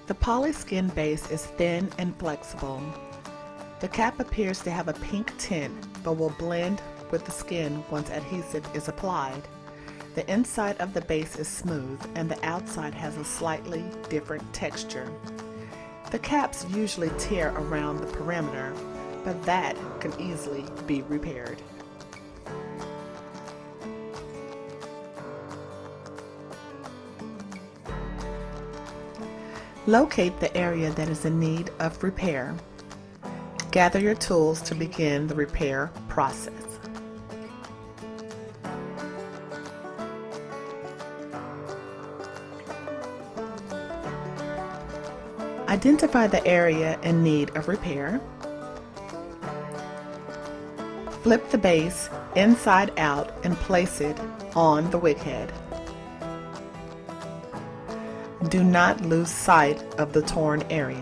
The polyskin base is thin and flexible. The cap appears to have a pink tint but will blend with the skin once adhesive is applied. The inside of the base is smooth and the outside has a slightly different texture. The caps usually tear around the perimeter, but that can easily be repaired. Locate the area that is in need of repair. Gather your tools to begin the repair process. Identify the area in need of repair. Flip the base inside out and place it on the wig head. Do not lose sight of the torn area.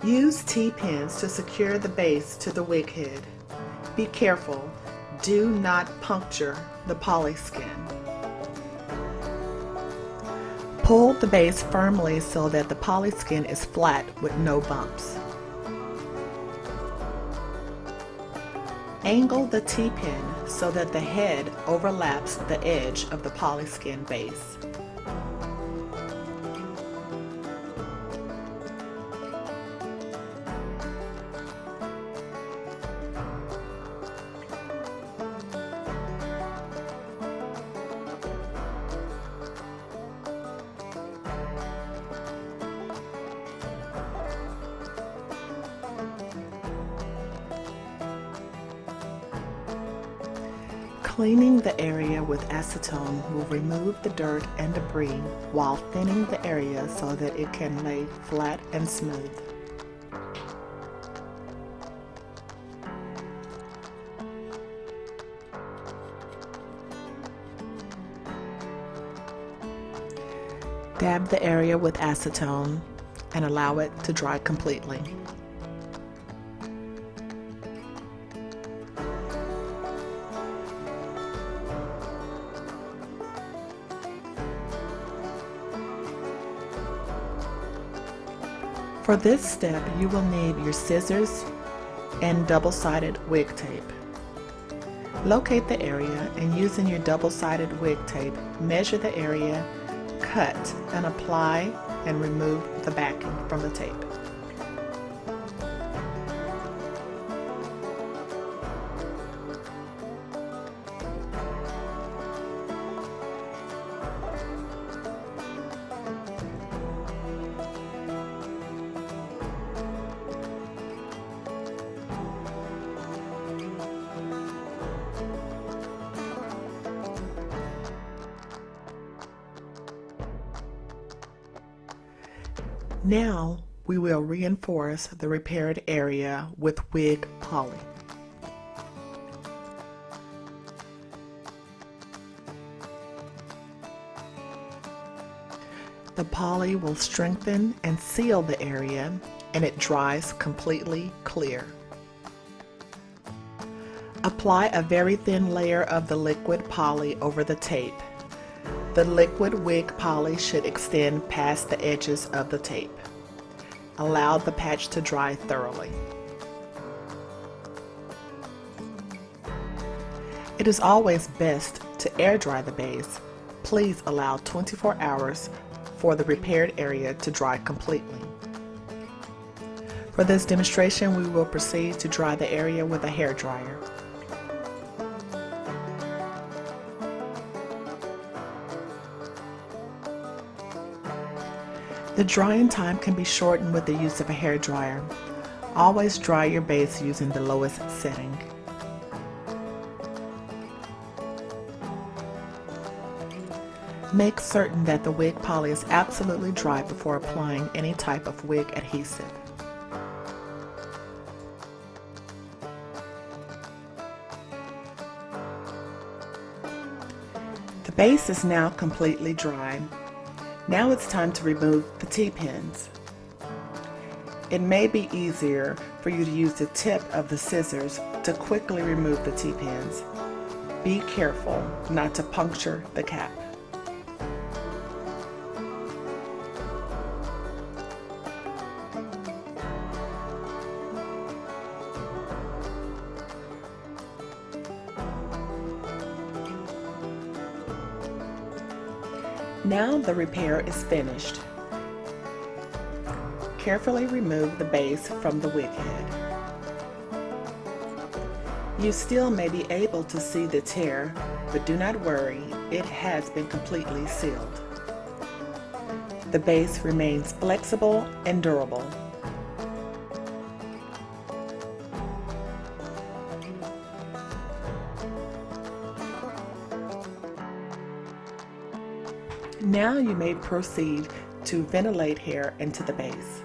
Use T-pins to secure the base to the wig head. Be careful, do not puncture the polyskin. Pull the base firmly so that the polyskin is flat with no bumps. Angle the T-pin so that the head overlaps the edge of the polyskin base. Cleaning the area with acetone will remove the dirt and debris while thinning the area so that it can lay flat and smooth. Dab the area with acetone and allow it to dry completely. For this step, you will need your scissors and double-sided wig tape. Locate the area and using your double-sided wig tape, measure the area, cut, and apply and remove the backing from the tape. Now we will reinforce the repaired area with wig poly. The poly will strengthen and seal the area and it dries completely clear. Apply a very thin layer of the liquid poly over the tape. The liquid wig poly should extend past the edges of the tape. Allow the patch to dry thoroughly. It is always best to air dry the base. Please allow 24 hours for the repaired area to dry completely. For this demonstration, we will proceed to dry the area with a hair dryer. The drying time can be shortened with the use of a hair dryer. Always dry your base using the lowest setting. Make certain that the wig poly is absolutely dry before applying any type of wig adhesive. The base is now completely dry. Now it's time to remove the T-pins. It may be easier for you to use the tip of the scissors to quickly remove the T-pins. Be careful not to puncture the cap. Now the repair is finished. Carefully remove the base from the wig head. You still may be able to see the tear, but do not worry, it has been completely sealed. The base remains flexible and durable. Now you may proceed to ventilate hair into the base.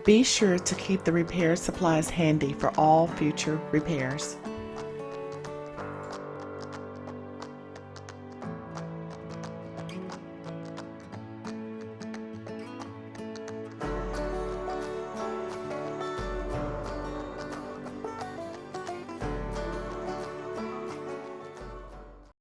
Be sure to keep the repair supplies handy for all future repairs.